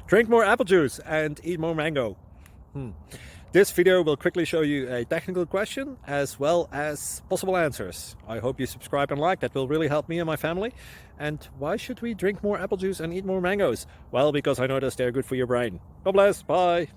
Drink more apple juice and eat more mango. This video will quickly show you a technical question as well as possible answers. I hope you subscribe and like, that will really help me and my family. And why should we drink more apple juice and eat more mangoes? Well, because I noticed they're good for your brain. God bless, bye!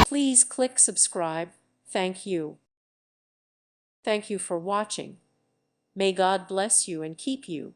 Please click subscribe. Thank you. Thank you for watching. May God bless you and keep you.